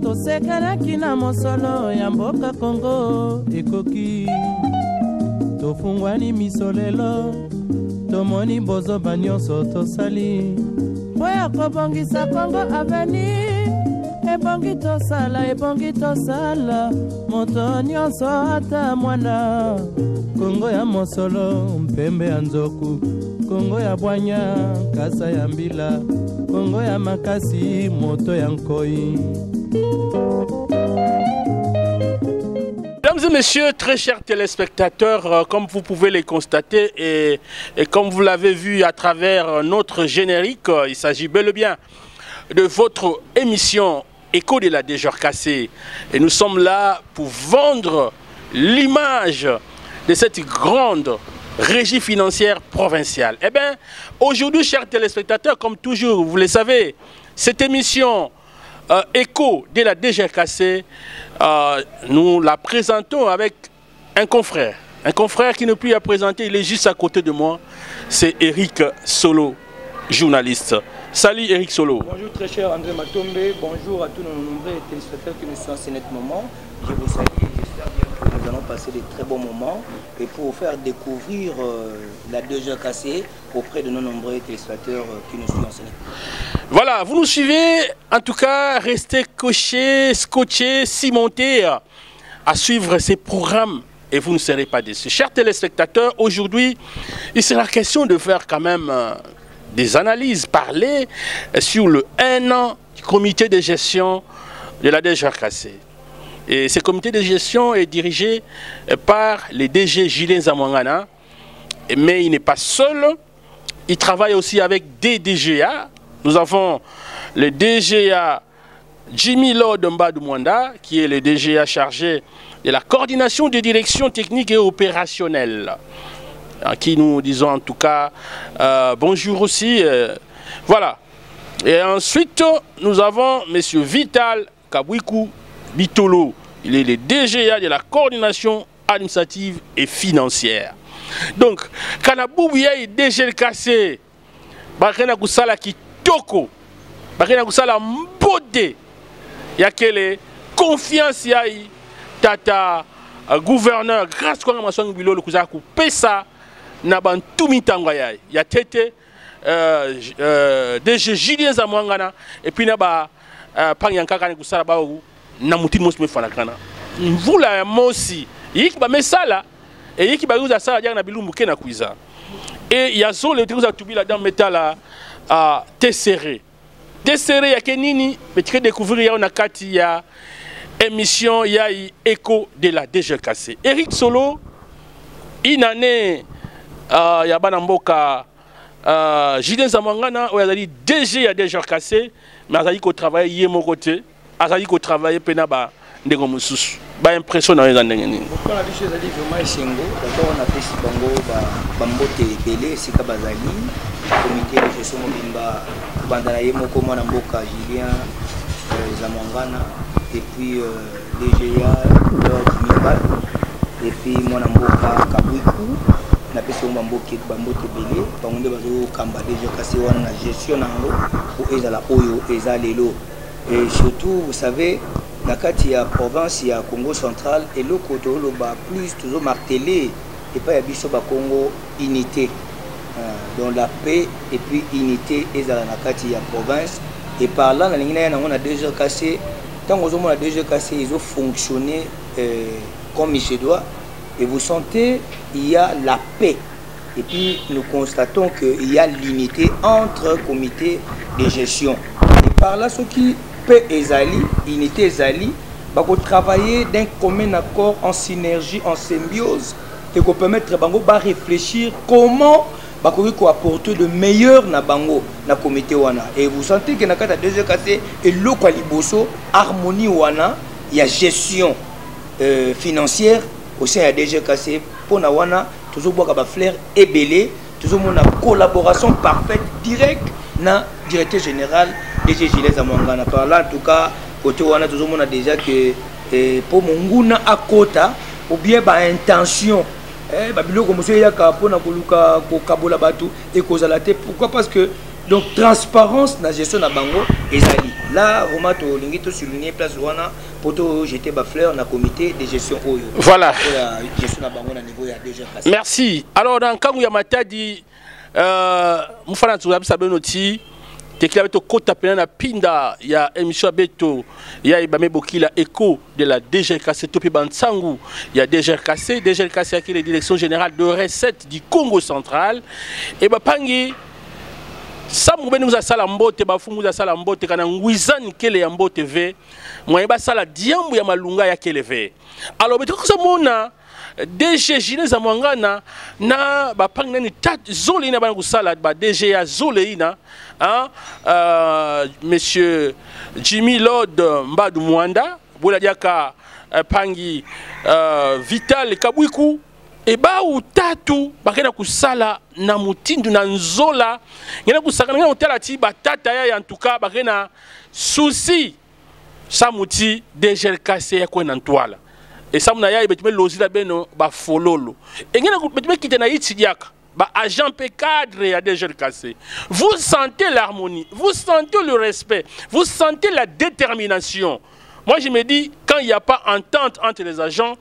tosekanaki na mosolo ya mboka Kongo ekoki tofungwani misolelo tomoni bozoba nyonso tosali po ya kobongisa Kongo aveni ebongi tosala moto nyonso ata mwana Kongo ya mosolo mpembe ya nzoku Kongo ya bwanya kasa ya mbila Kongo ya makasi moto ya nkoi. Mesdames et messieurs, très chers téléspectateurs, comme vous pouvez les constater et comme vous l'avez vu à travers notre générique, il s'agit bel et bien de votre émission Écho de la Déjorkassé. Et nous sommes là pour vendre l'image de cette grande régie financière provinciale. Eh bien, aujourd'hui, chers téléspectateurs, comme toujours, vous le savez, cette émission Écho de la Déjorkassé, nous la présentons avec un confrère qui ne peut plus à présenter, il est juste à côté de moi, c'est Eric Solo, journaliste. Salut Eric Solo. Bonjour très cher André Matombe, bonjour à tous nos nombreux téléspectateurs qui nous sont en ce net moment. Je vous salue et j'espère bien que nous allons passer de très bons moments et pour vous faire découvrir la Déjorkassé auprès de nos nombreux téléspectateurs qui nous suivent en ce net. Voilà, vous nous suivez, en tout cas, restez cochés, scotchés, cimentés à suivre ces programmes et vous ne serez pas déçus. Chers téléspectateurs, aujourd'hui, il sera question de faire quand même des analyses, parler sur le 1 an du comité de gestion de la Déjorkassé. Et ce comité de gestion est dirigé par le DG Julien Zamwangana, mais il n'est pas seul, il travaille aussi avec des DGA. Nous avons le DGA Jimmy Lord Mbadou-Mwanda, qui est le DGA chargé de la coordination des directions techniques et opérationnelles. À qui nous disons en tout cas bonjour aussi. Voilà. Et ensuite, nous avons M. Vital Kabwiku Bitolo. Il est le DGA de la coordination administrative et financière. Donc, Kanabouya est Déjorkassé. Bakena Kusala Kitoko. Bakena Kusala Mbode. Yakele confiance yaï tata gouverneur grâce à Masson Bilolo Kuzaku Pesa. Naban Tumitangwa yaï. Ya tete DG Julien Zamwangana et puis naba Panyanka Kane Kusala Baou Namutin Mosme Fanakana. Vous la mosi. Yiki ba mesala et yiki ba uza sala diana bilu mukena kuiza. Et il y a zone les trucs à tubi là dans métal à tesseré. Tesseré ya kenini mais tu découvrir ya on a kati ya émission ya Écho de la Déjorkassé. Eric Solo une année ya bana mboka Julien Zamwangana ou azali DG ya Déjorkassé mais azali ko travailler yé mon côté azali ko travailler pena ba ndeko mususu ba impression na ndenge nini pour la biche azali vraiment esengo d'abord on a fait si bango ba mbote belé sika bazali comité de gestion mobimba bandana yé moko mwana mboka Julien Zamwangana et puis DGA Mimba et puis mwana mboka Kabwiku na pesi mboke bambote belé bango bazo kamba Déjorkassé wana gestion nango pour ezala oyo ezalelo. Et surtout, vous savez, la Katia province, il y a Congo central et le côté plus toujours martelé et pas il y a Congo unité. Donc la paix et puis unité et dans la Katia province. Et par là, on a déjà cassé. Tant qu'on a déjà cassé, ils ont fonctionné comme il se doit. Et vous sentez, il y a la paix. Et puis nous constatons qu'il y a l'unité entre comités de gestion. Et par là, ceux qui paix ezali, unité ezali, bako travailler d'un commun accord en synergie, en symbiose, et qu'on permettre bango ba réfléchir comment bako ko apporter de meilleur na bango na comité wana. Et vous sentez que na kata Déjorkassé et loko liboso harmonie wana, il y a gestion financière au sein de Déjorkassé pour na wana toujours boire ba flair et belé, toujours mon collaboration parfaite directe na directeur général DG Julien Zamwangana. Par là, en tout cas, côté on a toujours déjà que pour Monguna à Kota, ou bien par intention, babilo comme monsieur yaka pour na koluka ko kabola batu et kozalate. Pourquoi? Parce que Donc transparence na gestion na bango ezali. Là vraiment to lingi to souligner place wana pour to jeter ba fleur na comité de gestion oyo. Voilà. Gestion na bango na niveau ya déjà passé. Merci. Alors dans Kangu ya Matadi mufana tuzabisa benoti tekila beto kota pena na pinda ya émission beto ya ibame bokila écho de la DGRKC topi bantsangu ya DGRKC qui est la direction générale de recettes du Congo central et bapangi Samu beni muza sala mbote bafumu muza sala mbote kana ngwizani kele ya mbote ve mwa ba sala diambu ya malunga ya kele ve alors beto ko mona DG Gilles Zamwangana na bapangi nani tat zole ina bana kusala ba DG ya zole ina monsieur Jimmy Lord Mbadu Mwanda bola diaka pangi Vital Kabwiku eba utatu bakena kusala na mutindu na nzola ngena kusaka ngena utala ti batata ya ntuka bakena souci samuti DGRKC ya kwena ntwala et ça muna ya betime lozila beno ba fololo et ngena betime kite na yiti diaka ba agent P cadre ya DGRKC vous sentez l'harmonie, vous sentez le respect, vous sentez la détermination. Moi, je me dis, quand il n'y a pas entente entre les agents,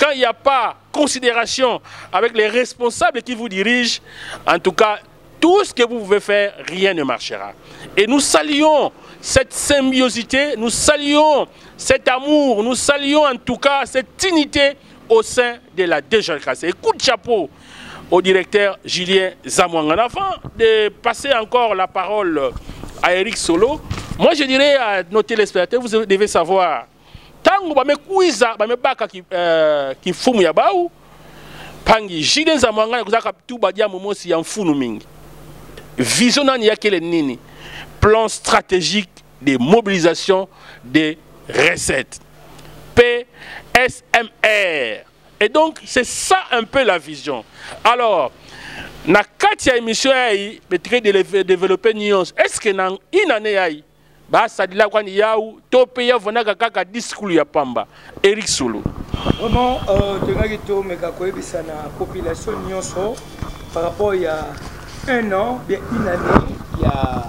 quand il n'y a pas considération avec les responsables qui vous dirigent, en tout cas, tout ce que vous pouvez faire, rien ne marchera. Et nous saluons cette symbiosité, nous saluons cet amour, nous saluons en tout cas cette unité au sein de la DGRKC. Et coup de chapeau au directeur Julien Zamwangana. Avant de passer encore la parole à Eric Solo, moi je dirais à nos téléspectateurs, vous devez savoir, tango ba me kuiza ba me baka ki fumu ya baou, pangi Julien Zamwangana kuzaka tu badia momosi ya mfunu mingi. Vision nani ya kele nini? Plan stratégique de mobilisation des recettes. PSMR. Et donc c'est ça un peu la vision. Alors, na katia émission ayi betre de développer nuance. Est-ce que dans une année ayi ba sadila kwani yaou to peya vonaka kaka discours ya pamba Eric Solo. Vraiment tengaki to meka koyebisa na population nyonso par rapport à un an bien une année il y a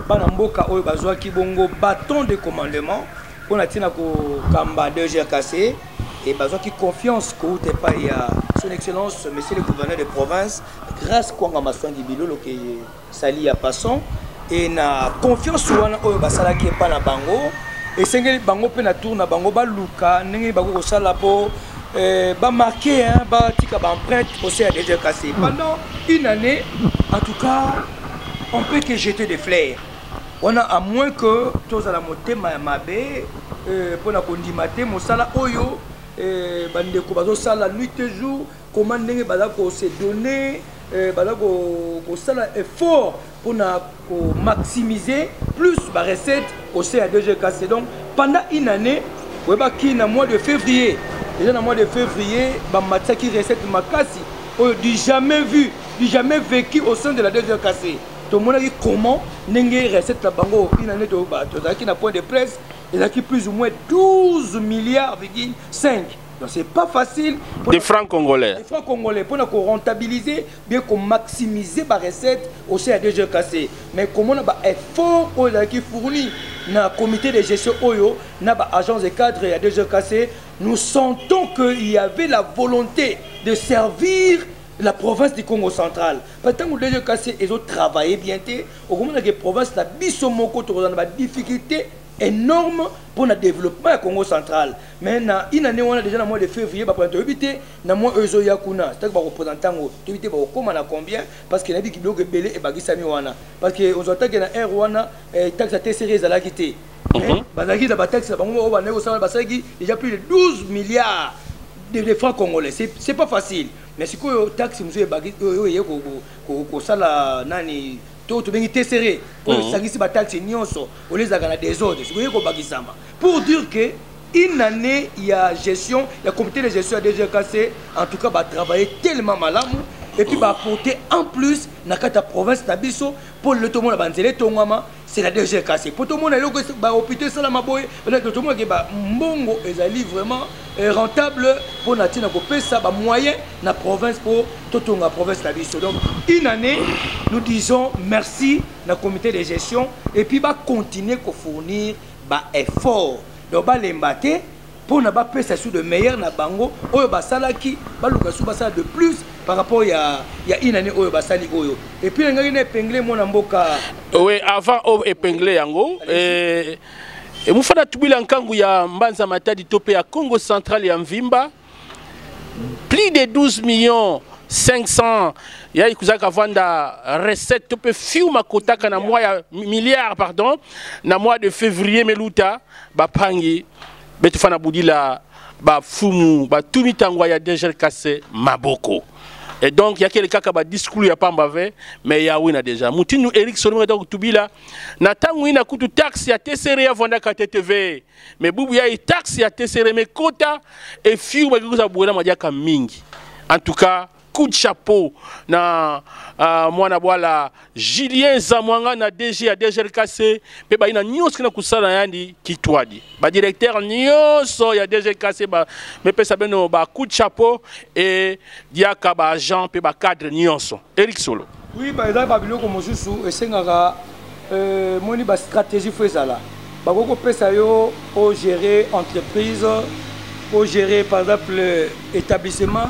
bana mboka oyo bazwaki bongo bâton de commandement pour na tina ko kamba DGRKC et bazwaki confiance ko te pa ya son excellence monsieur le gouverneur de province grâce kwanga maswangi bilolo ke sali ya passant et na confiance wana oyo basalaki pa na bango et sengeli bango pe na tour na bango ba luka ndenge bango ko sala po ba marqué hein ba tika ba empreinte au sein de DGRKC pendant une année en tout cas on peut que jeter des fleurs. On a à moins que tous à la montée mabe pour la condimate mosala oyo bande ko bazo sala nuit et jour comment ndenge bala ko se donner bala ko sala effort pour na ko maximiser plus ba recette au sein de DGRKC. Donc pendant une année weba ki na mois de février déjà dans le mois de février ba mataki recette makasi oyo du jamais vu du jamais vécu au sein de la DGRKC. Tout le monde a dit comment n'engage recette la bango une année de bateau qui n'a point de presse il a qui plus ou moins 12 milliards 5. Donc c'est pas facile des francs congolais. Des francs congolais pour nous rentabiliser bien qu'on maximiser la recette au sein de DGRKC. Mais comment on a effort qui fournit dans le comité de gestion oyo na ba agence de cadre et DGRKC, nous sentons qu'il y avait la volonté de servir la province du Congo central. Pendant que les DGRKC ils ont travaillé bien, au moment où la province la bisomoko a des difficultés énormes pour le développement du Congo central. Mais na une année on a déjà le mois de février ba pour éviter na mois ezo yakuna, c'est que représentant éviter ba comment na combien parce que na bi kiboko belé et bagisami wana parce que on entend que na air wana taxe à TCR za la quitté. Bazaki da ba taxe ba ngo ba nego ça basaki déjà plus de 12 milliards de francs congolais. C'est pas facile. Mais si vous taxe monsieur bagi ko sala nani to bengi tesseré pour sagisi ba taxe nyonso on les a gagné des ordres si vous ko bagisama pour dire que une année il y a gestion il y a comité de gestion de DGRKC en tout cas va travailler tellement malamu et puis va apporter en plus na kata province na biso pour le tomo na banzele tongama c'est la DGKC. Pour tout le monde, il y a hôpital Salamaboy, tout le monde Mbongo est vraiment rentable pour natina ko ça ba moyen na province pour toute la province la vie. Donc une année, nous disons merci na comité de gestion et puis va continuer à fournir ba effort. Donc ba l'embaté pour na ba pesa sous de meilleur na bango oyo basalaki ba lukasu basala de plus par rapport il y a une année oyo basali oyo et puis ngaki na épinglé mon mboka oui avant au épinglé yango et mufana tubila nkangu ya Mbanza Matadi topé ya Congo central ya Mvimba plus de 12 millions 500 ya ikuzaka vanda recette topé fiu makotaka na mois ya milliard pardon na mois de février meluta bapangi betufana budila ba fumu ba tumitangwa ya DGKC maboko. Et donc il y a quelqu'un qui a discours ya pamba ve mais ya wina déjà mutinu Eric Solomon donc tubila na tangu ina kutu taxe ya TCR ya vanda ka TTV mais bubu ya taxe ya TCR mais kota et fiu ba kuza buena majaka mingi en tout cas coup de chapeau na mwana bwala Julien Zamwanga na DG ya DGKC pe ba ina nyonso na kusala yandi kitwadi ba directeur nyonso ya DGKC ba me pesa beno ba coup de chapeau et diaka ba agent pe ba cadre nyonso Eric Solo. Oui ba eza ba biloko mosusu esengaka moni ba stratégie fezala ba ko pesa yo au gérer entreprise au gérer par exemple établissement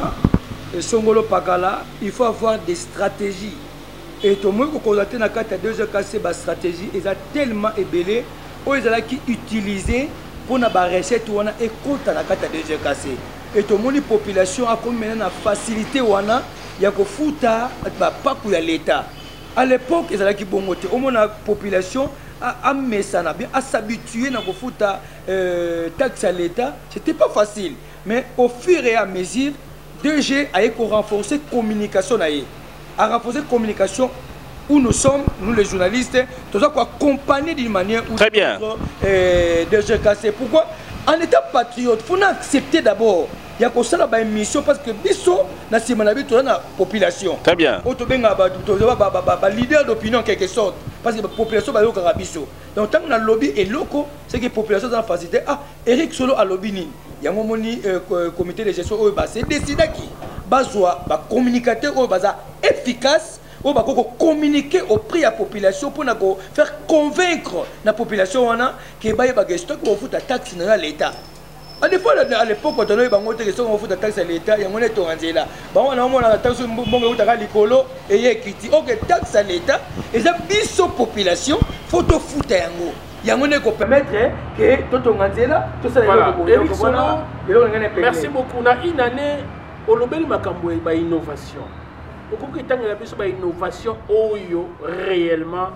Songolo Pakala, il faut avoir des stratégies. Et tout le monde qui a na carte de DGKC ba stratégie, ils ont tellement ébélé, ils ont qui utilisé pour na ba recette wana et compte na carte de DGKC. Et tout le monde population a comme maintenant facilité wana ya ko futa ba paku ya l'état. À l'époque, ils ont qui bongote. Au moins la population a mesana bien à s'habituer na ko futa taxe à l'état, c'était pas facile. Mais au fur et à mesure 2G a renforcé la communication. A renforcé la communication où nous sommes, nous les journalistes, nous sommes accompagnés d'une manière où très bien. DGKC. Pourquoi? En étant patriote, il faut accepter d'abord. Il y a ça là une mission parce que biso na simanabi to na population. Très bien. Auto benga ba leader d'opinion en quelque sorte parce que la population ba yoka biso. Donc tant na lobby et locaux, c'est que la population dans facilité Eric Solo a lobby ni. Il y a un comité de gestion où c'est décidé qui bazwa ba communicateur où baza efficace où ba communiquer auprès de la population pour faire convaincre la population que ba ba gestion ko futa taxe na l'état. À l'époque quand on a eu bango te question on futa taxe à l'état ya ngone to nzela ba wana mo na taxe mbongo utaka likolo et yekiti OK taxe à l'état et ça biso population faut to futa yango. Il faut permettre que tout le monde merci beaucoup. On a une année, au Lobel Makambo et innovation. Au cours de l'innovation, réellement,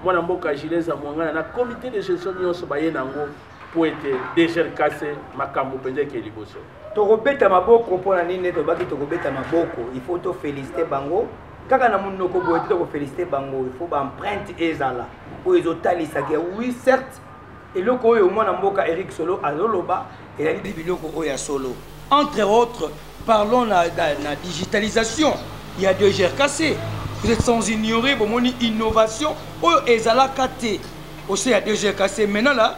moi, je suis Julien Zamwanga, le comité de gestion de l'Innovation pour être DGKC Makambo Pendeke Liboso. Torobeta Maboko, pour la ligne de Baki Torobeta Maboko, il faut te féliciter Bango. Quand on a féliciter Bango, il faut emprunter Ezala. Oui, certes, et le coup au moins Eric Solo à Loloba et la Bibiloko Oya Solo. Entre autres, parlons de la digitalisation. Il y a deux GRKC. Vous êtes sans ignorer bon innovation. Oh, Ezala KT. Aussi, il y a deux GRKC. Maintenant, la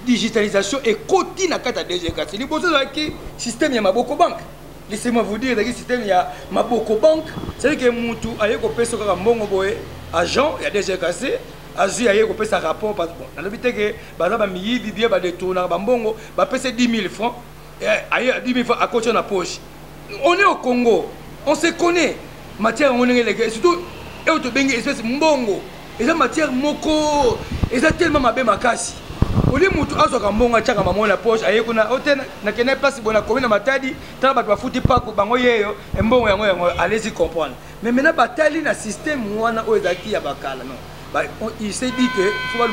digitalisation est cotine à 4 GRKC. Il y a un système, il y a Maboko Bank. Laissez-moi vous dire, il y a un système, il y a Maboko Bank. C'est-à-dire que Moutou, il y a un peu de agent, il y a des GRKC. Azu aye ko pesa rapport parce que na lobité que baza ba miyi bibia ba détourner ba mbongo ba pesa 10 000 francs aye 10 000 francs à côté de la poche. On est au Congo, on se connaît matière on est les gars surtout et auto bengi espèce mbongo et ça matière moko et ça tellement mabe makasi. Oli mutu azo ka mbongo chaka mama na poche aye kuna hôtel na kena place bona commune matadi tala ba ba futi pa ko bango yeyo mbongo yango allez-y comprendre. Mais maintenant batali na système wana o ezaki ya bakala non. Il s'est dit que faut pas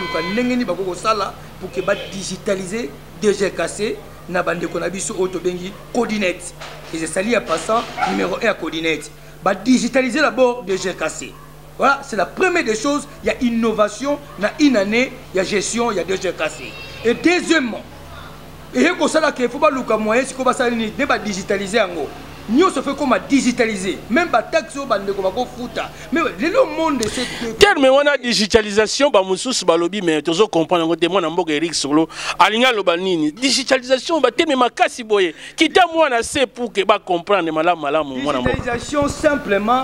pour que digitaliser DGKC na bande konabiso auto bengi coordinate et c'est sali à passant numéro 1 à coordinate ba digitaliser d'abord DGKC. Voilà, c'est la première des choses, il y a innovation na une année, il y a gestion, il y a DGKC. Et deuxièmement, et que ça là que faut pas luka moyen si ko ba sali ni ba digitaliser ngo nous se fait comme digitaliser même ba taxe au bande ko ba ko futa mais le monde de cette terme wana digitalisation ba mususu ba lobi mais tozo comprendre ngo témoin na mboka Eric Solo alinga loba nini digitalisation ba terme makasi boye kita mwana c'est pour que ba comprendre malamu mwana mboka digitalisation simplement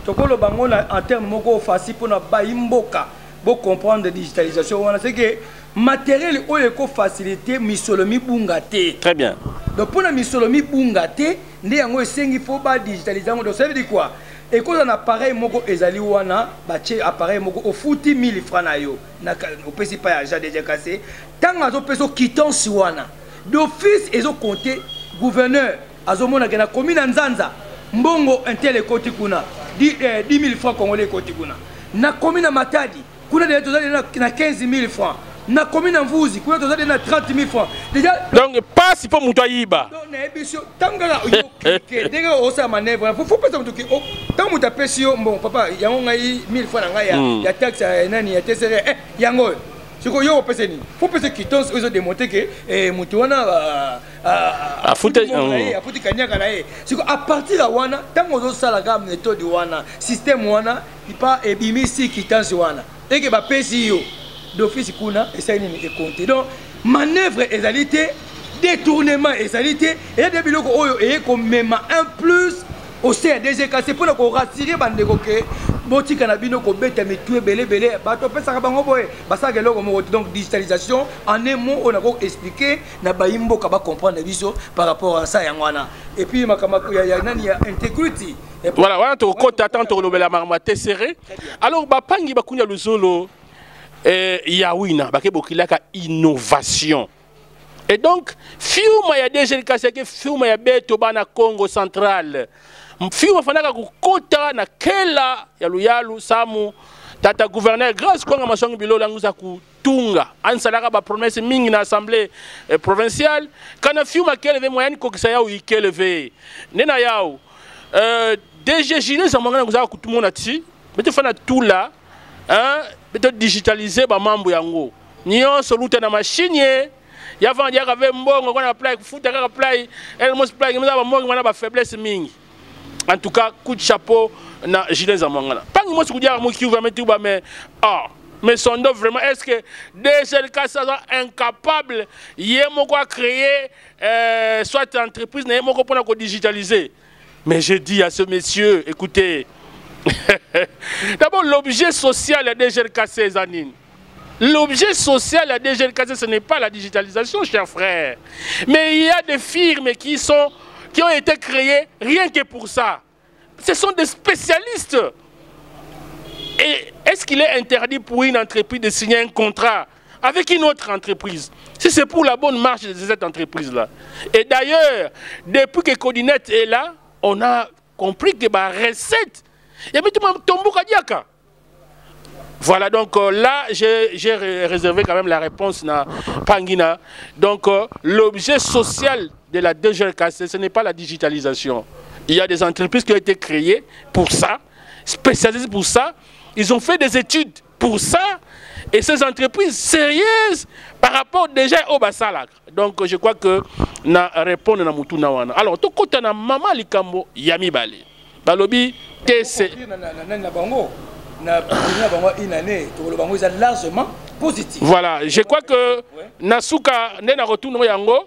tokolo bango en terme moko facile pour na ba imboka bo comprendre digitalisation wana c'est que matériel oyo ko faciliter misolomi bungate très bien donc pour la misolomi bungate ndi yango esengi fo ba digitaliser donc ça veut dire quoi et quand on appareil moko ezali wana ba che appareil moko au futi 1000 francs na yo na au pesi pas ya déjà cassé tant azo peso quittance wana d'office ezo compter gouverneur azomona que na commune Nzanza mbongo intel ekoti kuna 10000 francs congolais ekoti kuna na commune Matadi kuna de tozali na 15000 francs na commune Mvuzi kuna tozali na 30000 francs déjà donc passe pour muto yiba donc na ebisio tangala yo cliquer dès que osa manœuvre faut pas que tant muta pesio bon papa yango ngai 1000 francs na ngai ya taxe nani ya TCR yango siko yo pese ni faut pese quittance ozo démontrer que mutu wana a futi kanyaka na ye siko à partir de wana tango ozo sala ga méthode wana système wana ipa ebimisi quittance wana et que ba pesi yo d'office kuna essaye ni compter donc manœuvre égalité détournement égalité et des biloko oyo et comme même un plus au CDG c'est pour ko rassurer bandeko ke botika na bino ko beta mitu belé bato pesa ka bango boye basaka loko mo donc digitalisation en un mot on a ko expliquer na bayimbo ka ba comprendre biso par rapport à ça yangwana et puis makamako ya nani ya integrity voilà wana to kota tanto lobela marmate serré alors bapangi bakunya luzolo yawina bakebokilaka innovation et donc fiuma ya DGLK que fiuma ya beto bana Congo central fiuma fanaka kukota na kela ya luyalu samu tata gouverneur grâce kwa masongi bilo langu za kutunga ansalaka ba promesse mingi na assemblée provinciale kana fiuma keleve moyani kokisa ya uikeleve nena yao DG Gilles zamangana kuza kutumona ti bete fana tout là hein peut-être digitaliser ba mambo yango nyonso lute na machine ya vandi ya kave mbongo kwa na apply kufuta ka apply elmos apply ngeza ba mbongo na ba faiblesse mingi en tout cas coup de chapeau na Gilles Zamangana pangi mo sikudia mo ki vraiment tout ba mais son dos vraiment est-ce que DGLK sont incapables yemo quoi créer soit entreprise na yemo ko pona ko digitaliser mais je dis à ce monsieur écoutez d'abord, l'objet social à DGLK, c'est Zanine. L'objet social à DGLK, ce n'est pas la digitalisation, chers frères. Mais il y a des firmes qui ont été créées rien que pour ça. Ce sont des spécialistes. Et est-ce qu'il est interdit pour une entreprise de signer un contrat avec une autre entreprise si c'est pour la bonne marche de cette entreprise-là? Et d'ailleurs, depuis que Codinette est là, on a compris que la recette. Voilà, donc là, j'ai réservé quand même la réponse na Pangina. Donc, l'objet social de la DGLK, ce n'est pas la digitalisation. Il y a des entreprises qui ont été créées pour ça, spécialisées pour ça. Ils ont fait des études pour ça. Et ces entreprises sérieuses par rapport déjà au Bassalak. Donc, je crois que na répondre na mutuna wana. Alors, tout côté na maman likambo yami bale. Balobi TC. Voilà, je crois que Nasuka n'a retourné yango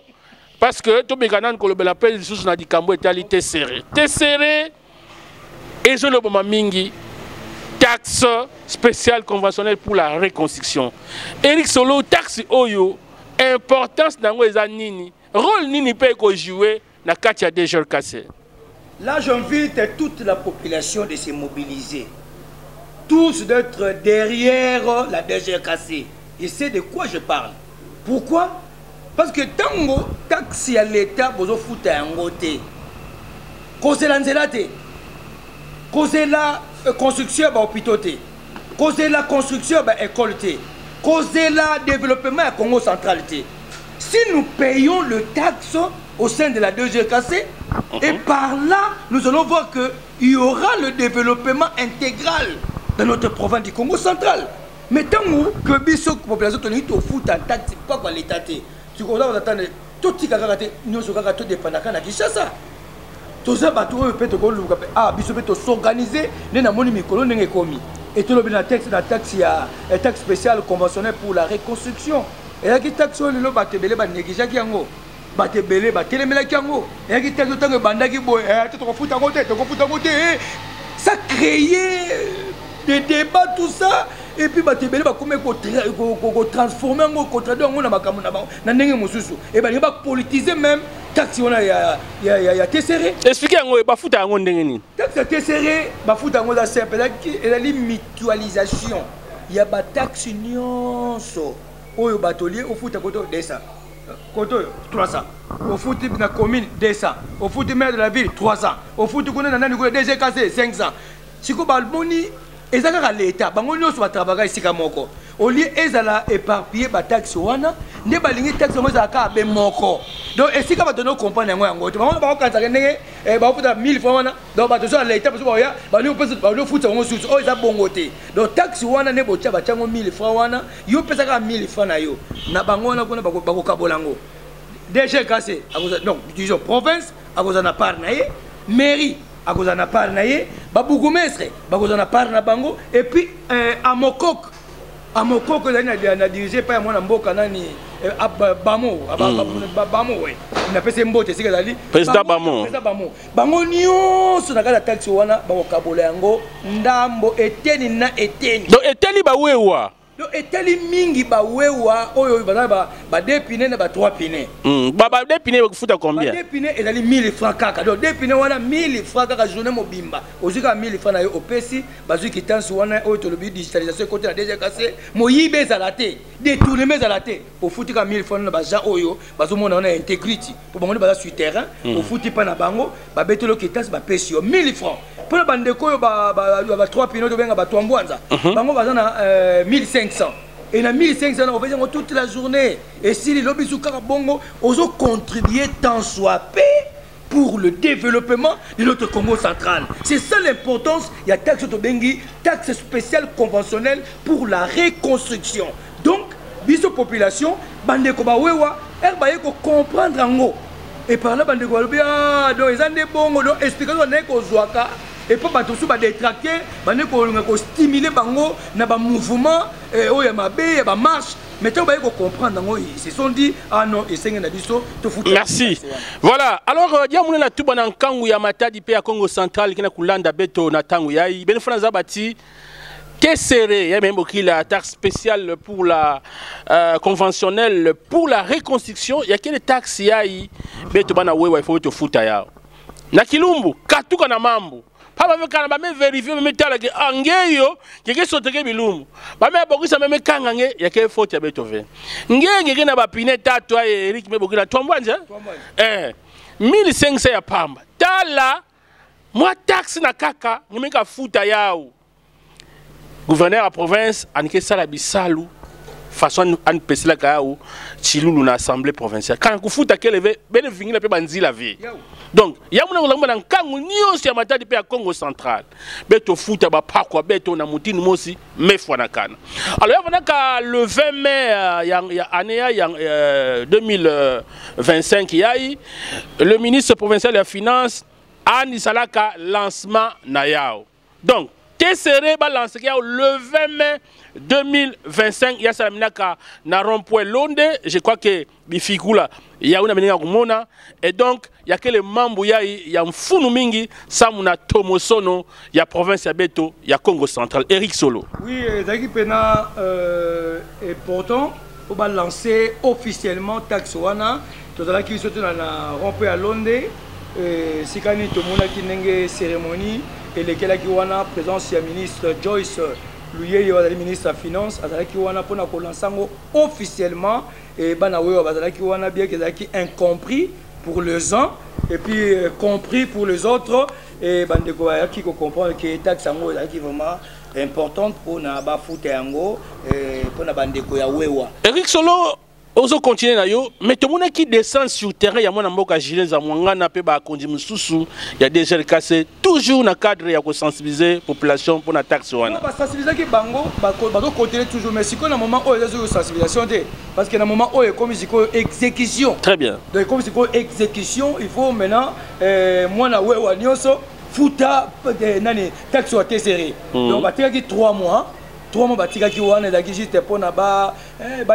parce que tout le monde ko lobela pe sous na dikambo etalité serré. Serré et je le bon mingi taxe spéciale conventionnelle pour la reconstruction. Eric Solo taxe oyo importance nango ezanini. Rôle nini peut ko jouer na katia DGLK. Là, j'invite toute la population de se mobiliser. Tous d'être derrière la DGLK. Et c'est de quoi je parle. Pourquoi? Parce que tango taxi à l'État, vous foutez un côté. Cause la nzelate. Cause la construction à hôpital. Cause la construction à école. Cause la développement à Congo central. Si nous payons le taxe au sein de la DGLK, et par là, nous allons voir qu'il y aura le développement intégral dans notre province du Congo central. Mais tant que la population est au foot en taxe, pas quoi l'État. Tu comprends, on attend tout ce qui est tout dépendant de Kinshasa. Tout ça, peut s'organiser, et tout le texte, la taxe, il y a un taxe spécial conventionnel pour la reconstruction. Et là, qui taxe, le batebele, négligé qui ango. Batebele, batelemela qui ango. Et là, qui taxe, autant que banda qui boit, tu te refous à côté, ça crée des débats, tout ça. Et puis batebele va comme transformer en contradictoire en makamu na ndenge mosusu. Et ben il va politiser même taxe on a ya tesseré. Expliquez ngo ba futa ngo ndenge ni. Taxe tesseré ba futa ngo za simple et la mutualisation. Il y a ba taxe nyonso oyo batolier au futa koto 200. Koto 300. Au foot na commune 200. Au foot maire de la ville 300. Au foot kuna na nani ko DGKC 500. Siko balboni ezaka l'État bango nyonso ba travailler sika moko au lieu ezala éparpiller ba taxe wana ne balingi taxe ngo zaka be moko donc esika ba donner comprendre ngo yango to bango ba kanza ndenge ba futa 1000 francs wana donc ba tozo l'État parce que ya ba li pesa ba li futa ngo susu o eza bongo te donc taxe wana ne botia ba chango 1000 francs wana yo pesa ka 1000 francs na yo na bango wana kuna ba ko kabolango DG cassé donc disons province a cause na part na ye mairie à cause de part naie, babougomestre, à cause de part na bango, et puis à Mokok, na dirigé par mon amboka nani Bamo, Bamo ouais, on appelle ça mbote, c'est que président Bamo, Bamo nyonso na kala taxi wana ba kabolango ndambo eteni na eteni. Donc eteni ba wewa. Donc eteli mingi ba wewa oyo ba deux pinés na ba trois pinés. Ba deux pinés ba futa combien? Ba deux pinés ezali 1000 francs kaka. Donc deux pinés wana 1000 francs kaka journée mobimba. Ozika 1000 francs na yo opesi bazu kitansi wana oyo to lobi digitalisation côté na DGKC moyibe zalate détournement zalate pour futika 1000 francs na ba gens oyo bazo mona na integrity pour bango ba sur terrain pour futi pa na bango ba betelo kitansi ba pesi yo 1000 francs. Pour bande ko yo ba 3 pinés to benga ba twambwanza. Bango baza na 1500. Et na 1500 on fait toute la journée et si les lobbies sont bongo ont contribué tant soit peu pour le développement de notre Congo central. C'est ça l'importance, il y a taxe autobengi, taxe spéciale conventionnelle pour la reconstruction. Donc, biso population bande ko ba wewa erbaye ko comprendre ngo et par là bande ko bien donc ils ont des bongo donc explication na ko zwaka. Et puis, ils va détracter, ils stimuler bango na ba mouvement, oh ya mabe, ya ba marche. Mais tu vas comprendre, ils se sont dit ah non, et c'est un disso, te foutre. Merci. Voilà. Alors, il y a mon na tuba na kangu ya matadi pe ya Congo central qui na kulanda beto na tangu ya i. Ben fana zabati. Tesseré, il y a même la taxe spéciale pour la conventionnelle pour la reconstruction. Il y a quelle taxe ya i beto bana wewa il faut te foutre ya. Na kilumbu, katuka na mambo. Pas même quand on vérifier même tel que angeyo quelque chose que bilumbu ba me bokisa même kangange ya ke faute ya Beethoven ngenge na ba pine tatu ay Eric me bokila tombwanja 1500 ya pamba tala moi taxe na kaka ngimeka futa yao gouverneur à province anike sala bisalu façon an pesela kaao chilulu na assemblée provinciale quand ku futa kelevé ben vingila pe banzi la vie. Donc, il y a un kangu nyonso ya matadi pe ya Congo central. Beto futa ba pakwa beto na mutini mosi mefwa na kana. Alors, il le 20 mai année 2025 le ministre provincial de la finance Ani Salaka lancement na yao. Donc, Tesseré ba lancé le 20 mai 2025 ya salaminaka na rond-point Londe, je crois que bifigula ya una meninga kumona et donc il y a que les membres ya mfunu mingi samuna tomosono ya province ya Beto ya Congo central. Eric Solo. Oui, Zaki Pena est important pour lancer officiellement taxe wana tozala ki soto na rond-point à Londe sikani tomona ki nenge cérémonie et lesquels qui wana présence ya ministre Joyce Louye le ministre de la finance azalaki wana pona ko lançango officiellement et bana wewa bazalaki wana bien qu'ils qui incompris pour les uns et puis compris pour les autres et bandeko qui comprendre que taxe yango ezalaki vraiment importante pour na ba futa yango pour na bandeko ya wewa. Eric Solo Ozo continuer na yo, mais tout le monde qui descend sur le terrain, il y a mon mboka Julien Zamwangana pe ba kondi mususu, il y a des gens cassés toujours dans le cadre ya ko sensibiliser la population pour la taxe wana. Ba sensibiliser ki bango ba continuer toujours mais si ko na moment où il y a sensibilisation parce que na moment où comme si ko exécution. Très bien. Donc comme si ko exécution, il faut maintenant moi na wewa nyonso futa nani taxe wa tesseré. Donc ba tika ki 3 mois. 3 mois batika ki wana da ki juste pour na ba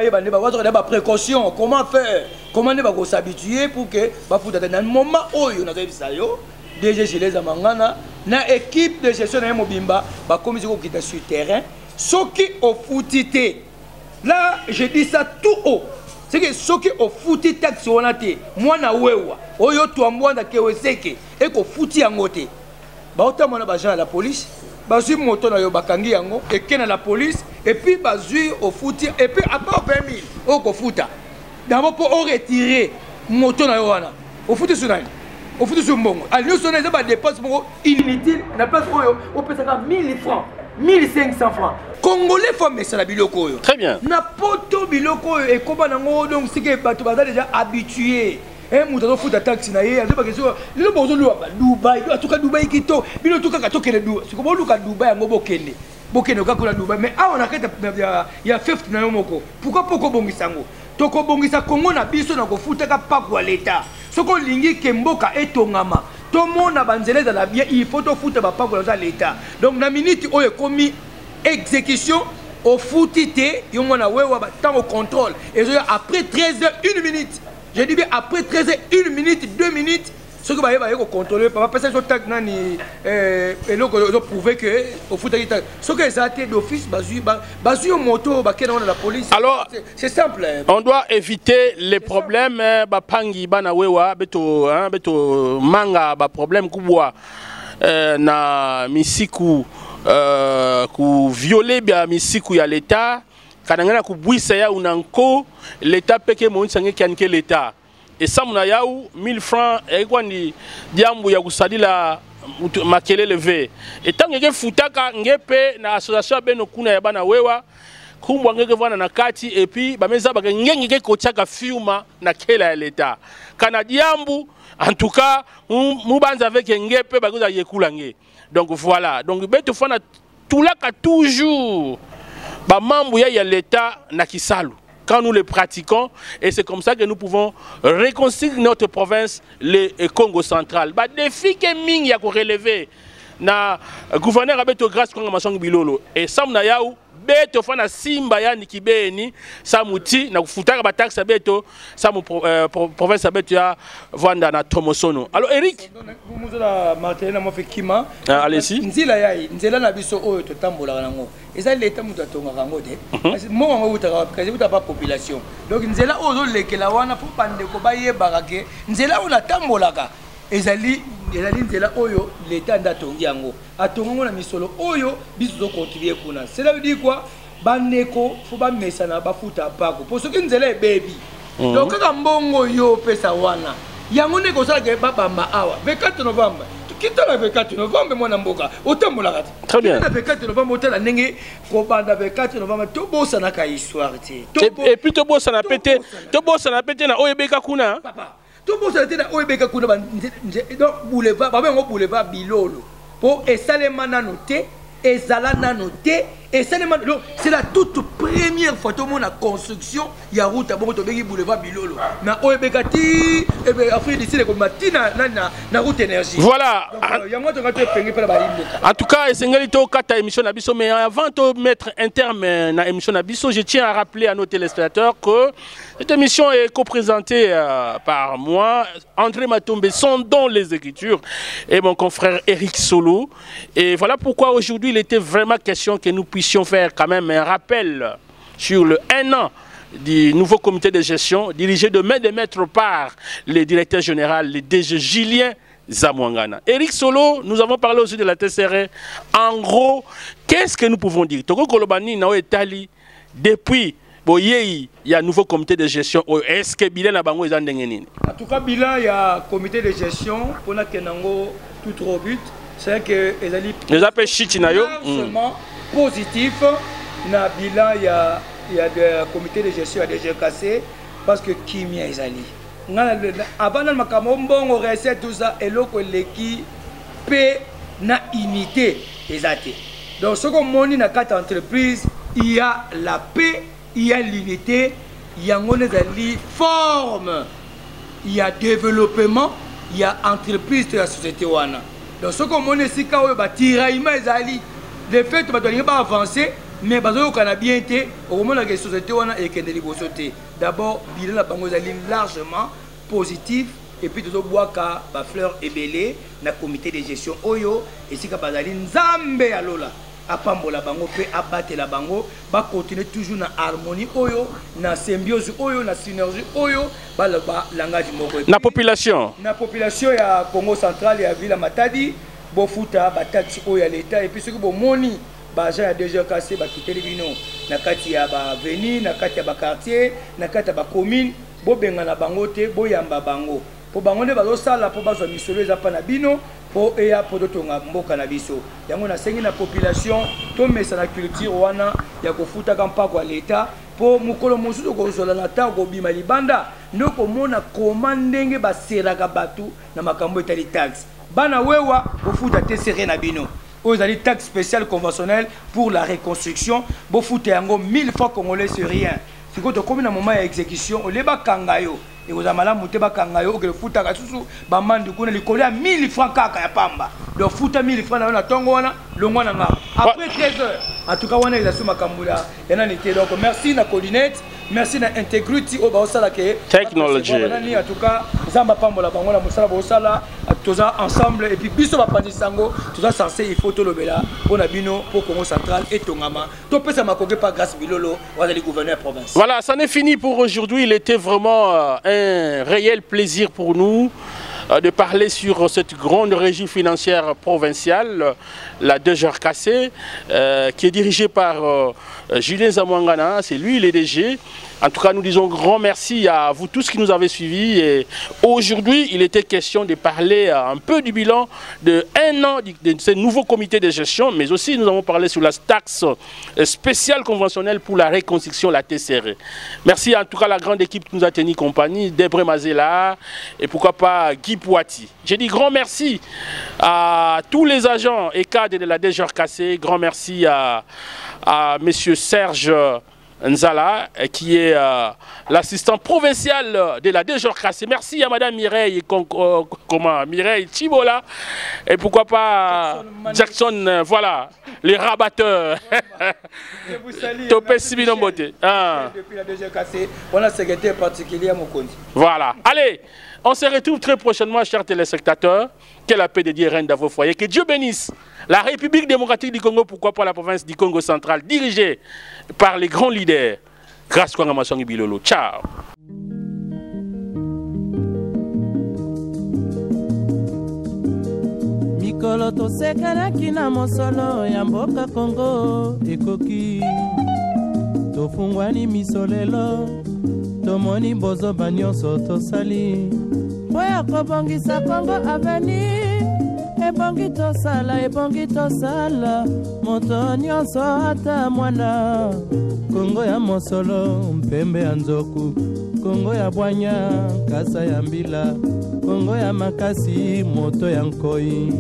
yeba ne ba wazo da ba précaution comment faire comment ne ba ko s'habituer pour que ba futa dans le moment oyo na zabisa yo DG Gilles Zamangana na équipe de gestion na mobimba ba comme si ko kita sur terrain soki au footité là je dis ça tout haut c'est que soki au footité taxi wana te moi na wewa oyo to ambwanda ke weseke e ko futi yangote ba otama na ba gens à la police bazui moto na yo bakangi yango et kena la police et puis bazui au foot et puis après 20 000 au ko futa d'abord pour retirer moto na yo wana au foot sur nani au foot sur mbongo à nous sonner ba dépense pour inutile na place oyo au peut ça 1000 francs 1500 francs congolais faut mettre la biloko yo très bien na poto biloko et comment nango donc c'est que bato baza déjà habitués. Et nous avons fait des taxes, nous avons fait des Dubaï, en tout cas Dubaï qui to, nous tout cas toqué le Dubaï. C'est comme nous cas Dubaï, on bokende, bokende quand on Dubaï. Mais ah on a fait il y a 50 na yomoko. Pourquoi poko bongisango? Toko bongisa Congo na biso na ko futa ka pa kwa l'état. Soko lingi kemboka etongama. Tout le monde a banzelé dans la bien, il faut to futa ba pa kwa l'état. Donc na minute oyo commis exécution au foutité, yongo na wewa ba temps au contrôle. Et après 13 heures 1 minute. Je dis bien après 13 h 1 minute, 2 minutes, ce que vous allez contrôler, parce que et donc ils ont prouvé que au foot, ce que ça a été d'office, basé au moto, la police. Alors, c'est simple. On doit éviter les problèmes, pangi bana wewa, beto manga, problème kubwa na misiku ku violer bien misiku ya l'état. Kanangana kubwisa ya unanko l'état peke monsange kianke l'état et ça muna yaou 1000 francs et quoi ni diambu ya kusadila makele levé et tant que futaka ngepe na association beno kuna ya bana wewa kumbwa ngeke vana na kati et puis bameza ba ngenge kochaka fiuma na kela ya l'état kana diambu en tout cas mubanza avec ngepe bakoza yekula nge donc voilà donc beto fana tulaka toujours ba mambu ya l'état na kisalu quand nous le pratiquons et c'est comme ça que nous pouvons reconstruire notre province le Congo central ba défi que ming ya ko relever na gouverneur abeto grâce konga masong bilolo et samna yaou beto fana simba ya nikibeni samuti na kufutaka ba taxe beto samu province beto ya vanda na Tomosono. Alors Eric vous la Martin mo fekima allez-y nzila yayi nzela na biso oyo to tambola nango eza l'état mutu atonga kango te parce que mo ngo utaka kazi uta pa population donc nzela ozo lekela wana po pande ko baye barake nzela ona tambolaka ezali nzela oyo l'état ndatongi yango atongo na misolo oyo biso zo continuer kuna cela veut dire quoi bandeko faut ba mesana ba futa pako pour ce que nzela e baby donc kaka mbongo yo pesa wana yango ne ko sala ke babamba awa 24 novembre kita na 24 novembre mwana mboka otambola kati très bien na 24 novembre otala ndenge ko banda 24 novembre to bossa na ka histoire ti et puis to bossa na pété na oyebeka kuna papa tout le monde a oyebeka kuna donc boulevard ba boulevard bilolo pour esalema na noté ezala na noté esalema c'est la toute première fois tout le monde a construction ya route à bongo to beki boulevard bilolo na oyebeka ti et ben après d'ici les matina na route énergie voilà yango to ngato pengi pala ba imboka en tout cas esengeli to kata émission na biso mais avant de mettre un terme na émission na biso je tiens à rappeler à nos téléspectateurs que cette émission est co-présentée par moi, André Matombe, son don les écritures, et mon confrère Eric Solo. Et voilà pourquoi aujourd'hui il était vraiment question que nous puissions faire quand même un rappel sur le 1 an du nouveau comité de gestion dirigé de main de maître par le directeur général, le DG Julien Zamwangana. Eric Solo, nous avons parlé aussi de la TCR. En gros, qu'est-ce que nous pouvons dire? Toko Kolobani na Etali depuis il y a un nouveau comité de gestion. Est-ce que bilan a bango nini? En tout cas, bilan il y a comité de gestion pour la Kenango tout trop but. C'est que les appels chitinayo seulement positif. Na bilan il y a des comités de gestion à DGKC. parce que kimia ezali avant na makambo mbongo recette tout ça eloko leki pe na unité ezate. Donc ce qu'on moni na carte entreprise, il y a la paix, il y a l'unité, il y a une forme, il y a développement, il y a entreprise de la société wana. Donc ce qu'on moni ici quand on va tirer ezali, de fait on va pas avancer, mais bazo qu'on a bien été, au moment où la société wana et qu'elle est d'abord bilan la bango ezali largement positif. Et puis tout bois ka ba fleur ebelé na comité de gestion oyo et si ka bazali nzambe alola apambola bango pe abatela bango ba continuer toujours na harmonie oyo na symbiose oyo na synergie oyo ba langage moko na population ya Congo central ya ville Matadi bo futa ba taxi oyo ya l'état et puis ce que bo moni ba agent ya DGKC ba kiteli bino na kati ya ba avenue na kati ya ba quartier na kati ya ba commune bo benga na bango te bo yamba bango po bango nde bazosala po bazwa misolo eza pa na bino po eya po totonga mboka na biso yango nasengi na population tomesa na culture wana ya kofutaka mpako ya leta po mokolo mosusu kozala na ntango kobima libanda nde komona koma ndenge baseraka bato na makambo etali taxe bana wewa kofuta te sere na bino oyo ezali taxe spéciale conventionnelle pour la reconstruction bofuta yango 1000 fois congolais sur rien sikoyo tokomi na moment ya exécution olebakanga yo et vous avez monté bakanga yo que le foot a susu ba mandi kuna likolo ya 1000 francs kaka ya pamba le foot a 1000 francs na tongo wana le ngwana nga après 13 heures en tout cas wana il a sous makambula yana nité donc merci na Colinette merci na Integrity au ba osala ke technology en tout cas zamba pambola bango la musala ba osala toza ensemble et puis biso ba pandisango toza censé il faut to lobela pona bino pour Congo central et tongama to pesa makoke pas grâce bilolo wala le gouverneur province. Voilà, ça n'est fini pour aujourd'hui. Il était vraiment un réel plaisir pour nous de parler sur cette grande régie financière provinciale, la DGRKC, qui est dirigée par Julien Zamwangana, c'est lui le DG. En tout cas, nous disons grand merci à vous tous qui nous avez suivis. Et aujourd'hui, il était question de parler un peu du bilan de 1 an de ce nouveau comité de gestion, mais aussi nous avons parlé sur la taxe spéciale conventionnelle pour la reconstruction, la TCR. Merci en tout cas à la grande équipe qui nous a tenu compagnie, Debre Mazela et pourquoi pas Guy Pouati. J'ai dit grand merci à tous les agents et cadres de la DGRKC, grand merci à monsieur Serge Nzala, qui est l'assistant provincial de la DGRKC. Merci à madame Mireille, Mireille Chibola, et pourquoi pas Jackson, voilà, les rabatteurs. Je vous salue. Topé Sibinombote. Depuis la DGRKC, on a un secrétaire particulier à Mokondi. Voilà, allez, on se retrouve très prochainement, chers téléspectateurs. Que la paix de Dieu règne dans vos foyers. Que Dieu bénisse la République démocratique du Congo, pourquoi pas la province du Congo central, dirigée par les grands leaders. Grâce à Ngamasangi Bilolo. Ciao. Mikolo tosekanaki na mosolo ya mboka Congo ekoki tofungwani misolelo tomoni bozoba nyonso tosali Boya kobongisa Congo avenir ebongi tosala moto nyonso ata mwana Congo ya mosolo mpembe ya nzoku Congo ya bwanya kasa ya mbila Congo ya makasi moto ya nkoi